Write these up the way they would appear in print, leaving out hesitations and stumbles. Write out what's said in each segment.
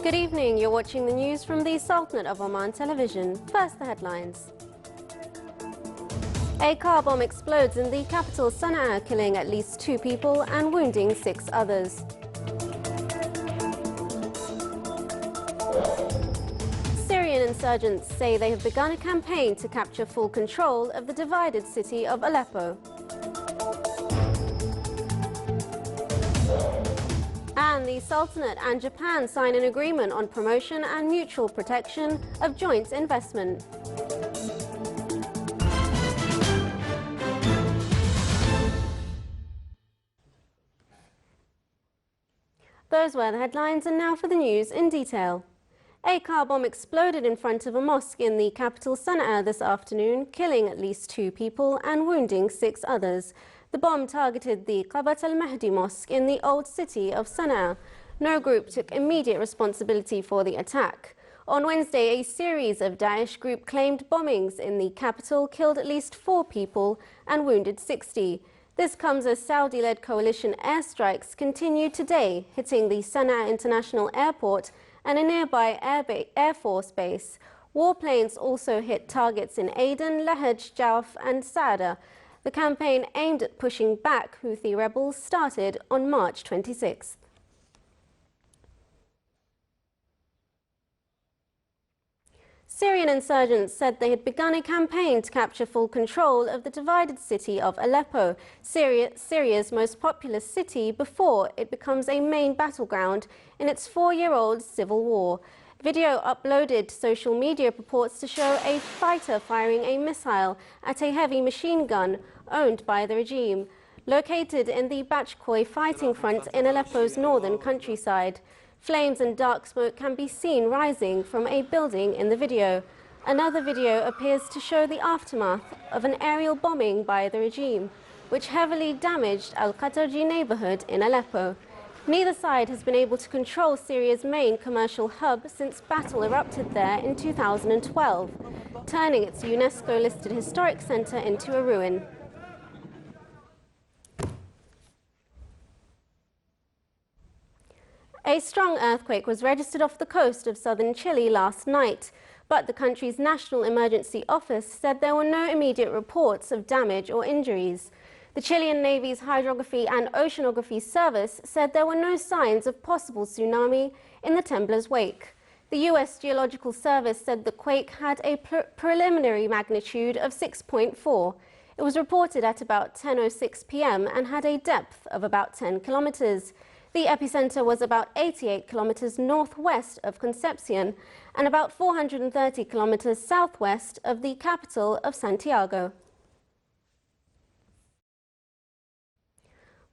Good evening, you're watching the news from the Sultanate of Oman television. First, the headlines. A car bomb explodes in the capital Sanaa, killing at least 2 people and wounding 6 others. Syrian insurgents say they have begun a campaign to capture full control of the divided city of Aleppo. And the Sultanate and Japan sign an agreement on promotion and mutual protection of joint investment. Those were the headlines, and now for the news in detail. A car bomb exploded in front of a mosque in the capital Sanaa this afternoon, killing at least 2 people and wounding 6 others. The bomb targeted the Qabat al-Mahdi mosque in the old city of Sanaa. No group took immediate responsibility for the attack. On Wednesday, a series of Daesh group-claimed bombings in the capital killed at least 4 people and wounded 60. This comes as Saudi-led coalition airstrikes continue today, hitting the Sanaa International Airport and a nearby Air Force base. Warplanes also hit targets in Aden, Lahej, Jauf and Saada. The campaign aimed at pushing back Houthi rebels started on March 26th. Syrian insurgents said they had begun a campaign to capture full control of the divided city of Aleppo, Syria's most populous city, before it becomes a main battleground in its 4-year-old civil war. Video uploaded to social media purports to show a fighter firing a missile at a heavy machine gun owned by the regime, located in the Bachkoy fighting front in Aleppo's northern countryside. Flames and dark smoke can be seen rising from a building in the video. Another video appears to show the aftermath of an aerial bombing by the regime, which heavily damaged Al-Qatarji neighborhood in Aleppo. Neither side has been able to control Syria's main commercial hub since battle erupted there in 2012, turning its UNESCO-listed historic center into a ruin. A strong earthquake was registered off the coast of southern Chile last night, but the country's National Emergency Office said there were no immediate reports of damage or injuries. The Chilean Navy's Hydrography and Oceanography Service said there were no signs of possible tsunami in the trembler's wake. The U.S. Geological Service said the quake had a preliminary magnitude of 6.4. It was reported at about 10:06 p.m. and had a depth of about 10 kilometers. The epicenter was about 88 kilometers northwest of Concepcion and about 430 kilometers southwest of the capital of Santiago.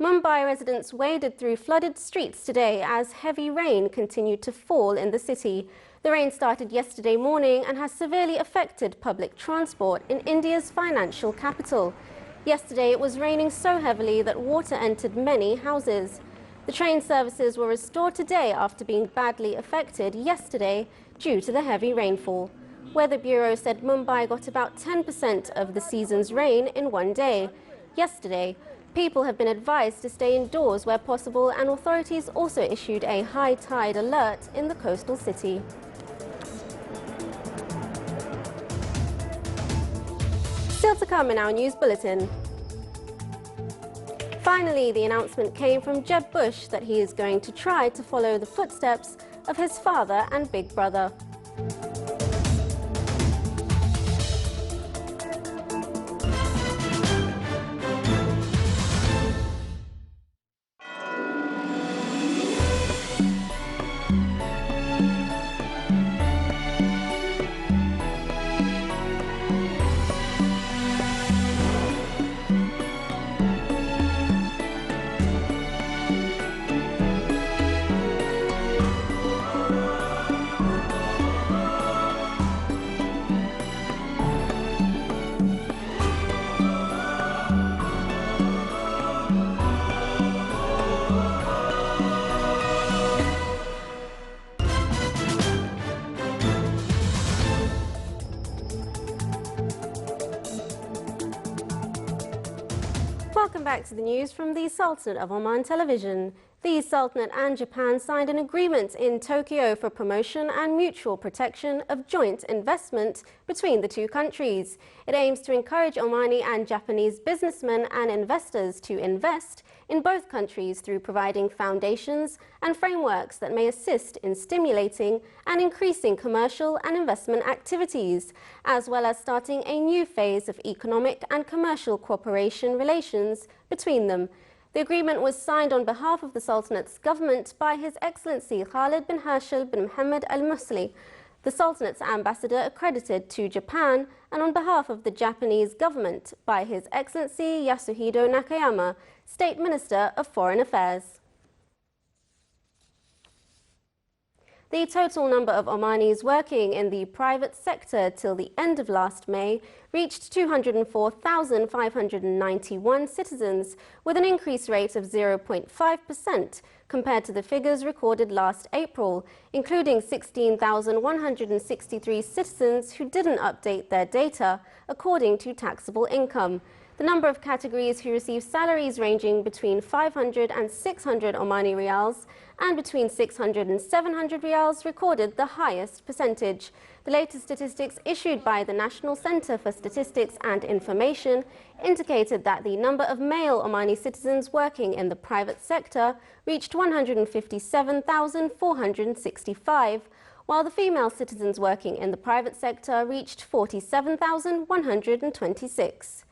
Mumbai residents waded through flooded streets today as heavy rain continued to fall in the city. The rain started yesterday morning and has severely affected public transport in India's financial capital. Yesterday it was raining so heavily that water entered many houses. The train services were restored today after being badly affected yesterday due to the heavy rainfall. Weather Bureau said Mumbai got about 10% of the season's rain in one day. Yesterday, people have been advised to stay indoors where possible, and authorities also issued a high tide alert in the coastal city. Still to come in our news bulletin. Finally, the announcement came from Jeb Bush that he is going to try to follow the footsteps of his father and big brother. Welcome back to the news from the Sultanate of Oman television. The Sultanate and Japan signed an agreement in Tokyo for promotion and mutual protection of joint investment between the two countries. It aims to encourage Omani and Japanese businessmen and investors to invest in both countries through providing foundations and frameworks that may assist in stimulating and increasing commercial and investment activities, as well as starting a new phase of economic and commercial cooperation relations between them. The agreement was signed on behalf of the Sultanate's government by His Excellency Khalid bin Herschel bin Mohammed Al Musli, the Sultanate's ambassador accredited to Japan, and on behalf of the Japanese government by His Excellency Yasuhiro Nakayama, State Minister of Foreign Affairs. The total number of Omanis working in the private sector till the end of last May reached 204,591 citizens, with an increase rate of 0.5% compared to the figures recorded last April, including 16,163 citizens who didn't update their data, according to taxable income. The number of categories who receive salaries ranging between 500 and 600 Omani Riyals and between 600 and 700 Riyals recorded the highest percentage. The latest statistics issued by the National Centre for Statistics and Information indicated that the number of male Omani citizens working in the private sector reached 157,465, while the female citizens working in the private sector reached 47,126.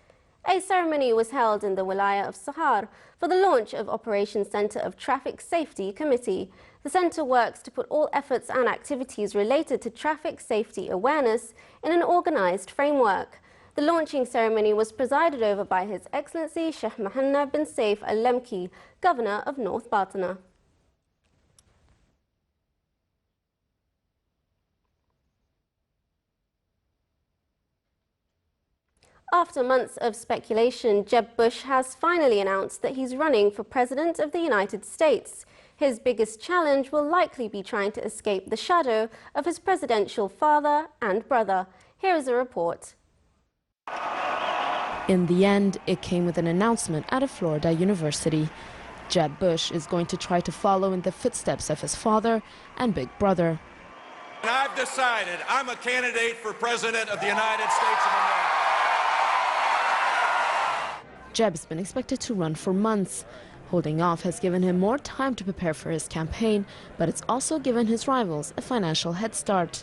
A ceremony was held in the Wilaya of Sahar for the launch of Operation Centre of Traffic Safety Committee. The centre works to put all efforts and activities related to traffic safety awareness in an organised framework. The launching ceremony was presided over by His Excellency Sheikh Mohammed bin Saif Al-Lemki, Governor of North Baltana. After months of speculation, Jeb Bush has finally announced that he's running for President of the United States. His biggest challenge will likely be trying to escape the shadow of his presidential father and brother. Here is a report. In the end, it came with an announcement at a Florida university. Jeb Bush is going to try to follow in the footsteps of his father and big brother. And I've decided I'm a candidate for President of the United States of America. Jeb's been expected to run for months. Holding off has given him more time to prepare for his campaign, but it's also given his rivals a financial head start.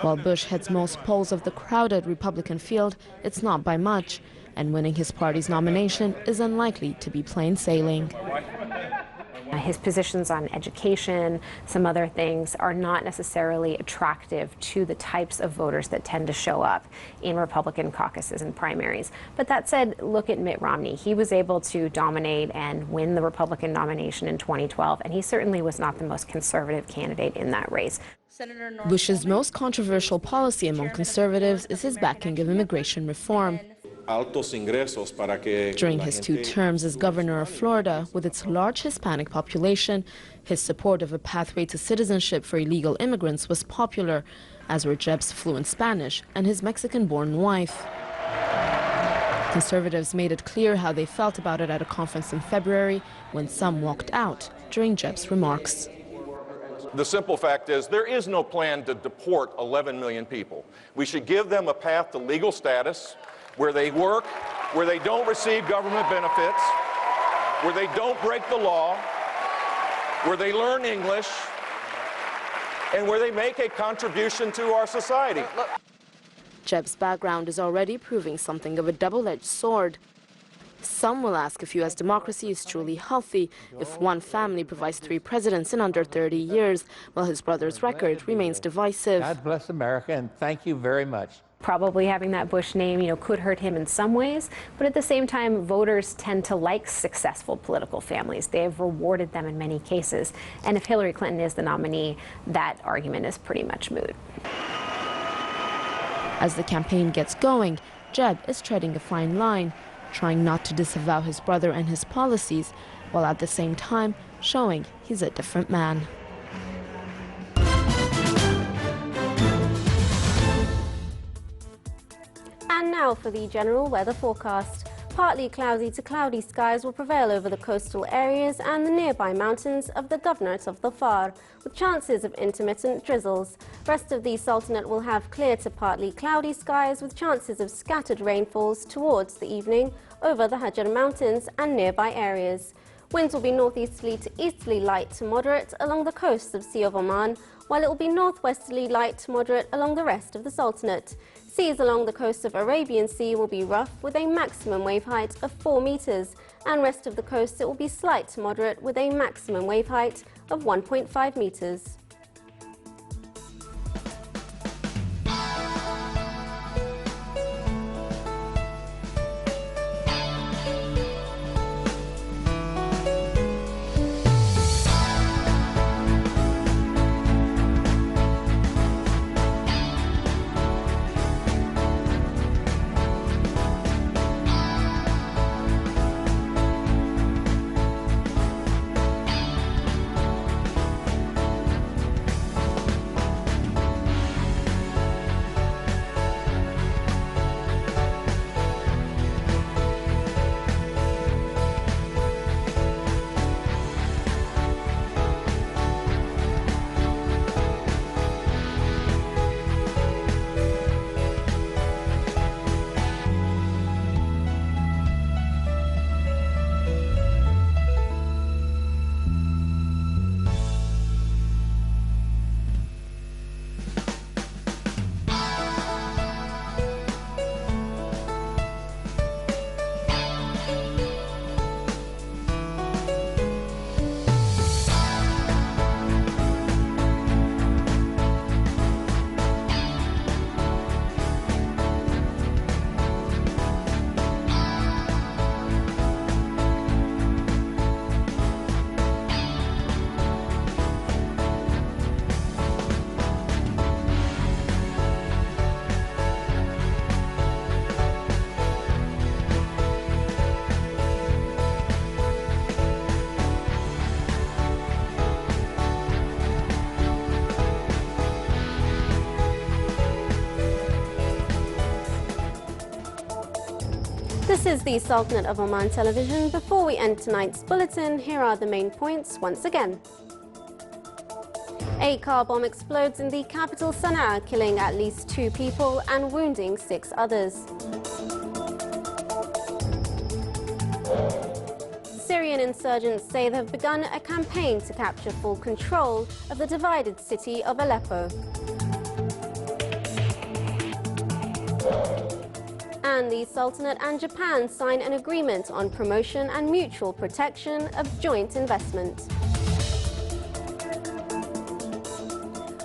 While Bush heads most polls of the crowded Republican field, it's not by much, and winning his party's nomination is unlikely to be plain sailing. His positions on education, some other things, are not necessarily attractive to the types of voters that tend to show up in Republican caucuses and primaries. But that said, look at Mitt Romney. He was able to dominate and win the Republican nomination in 2012, and he certainly was not the most conservative candidate in that race. Bush's most controversial policy among conservatives is his backing of immigration reform. During his 2 terms as governor of Florida, with its large Hispanic population, his support of a pathway to citizenship for illegal immigrants was popular, as were Jeb's fluent Spanish and his Mexican-born wife. Conservatives made it clear how they felt about it at a conference in February, when some walked out during Jeb's remarks. The simple fact is there is no plan to deport 11 million people. We should give them a path to legal status, where they work, where they don't receive government benefits, where they don't break the law, where they learn English, and where they make a contribution to our society. Jeb's background is already proving something of a double-edged sword. Some will ask if U.S. democracy is truly healthy if one family provides 3 presidents in under 30 years, while his brother's record remains divisive. God bless America, and thank you very much. Probably having that Bush name, could hurt him in some ways, but at the same time, voters tend to like successful political families. They have rewarded them in many cases, and if Hillary Clinton is the nominee, that argument is pretty much moot. As the campaign gets going, Jeb is treading a fine line, trying not to disavow his brother and his policies, while at the same time showing he's a different man. And now for the general weather forecast. Partly cloudy to cloudy skies will prevail over the coastal areas and the nearby mountains of the Governorate of Dhofar, with chances of intermittent drizzles. Rest of the Sultanate will have clear to partly cloudy skies with chances of scattered rainfalls towards the evening over the Hajar Mountains and nearby areas. Winds will be northeasterly to easterly light to moderate along the coast of Sea of Oman, while it will be northwesterly light to moderate along the rest of the Sultanate. Seas along the coast of Arabian Sea will be rough with a maximum wave height of 4 meters, and rest of the coast it will be slight to moderate with a maximum wave height of 1.5 meters. This is the Sultanate of Oman television. Before we end tonight's bulletin, here are the main points once again. A car bomb explodes in the capital Sanaa, killing at least 2 people and wounding 6 others. Syrian insurgents say they have begun a campaign to capture full control of the divided city of Aleppo. And the Sultanate and Japan sign an agreement on promotion and mutual protection of joint investment.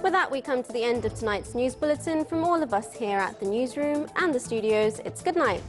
With that, we come to the end of tonight's news bulletin. From all of us here at the newsroom and the studios, it's good night.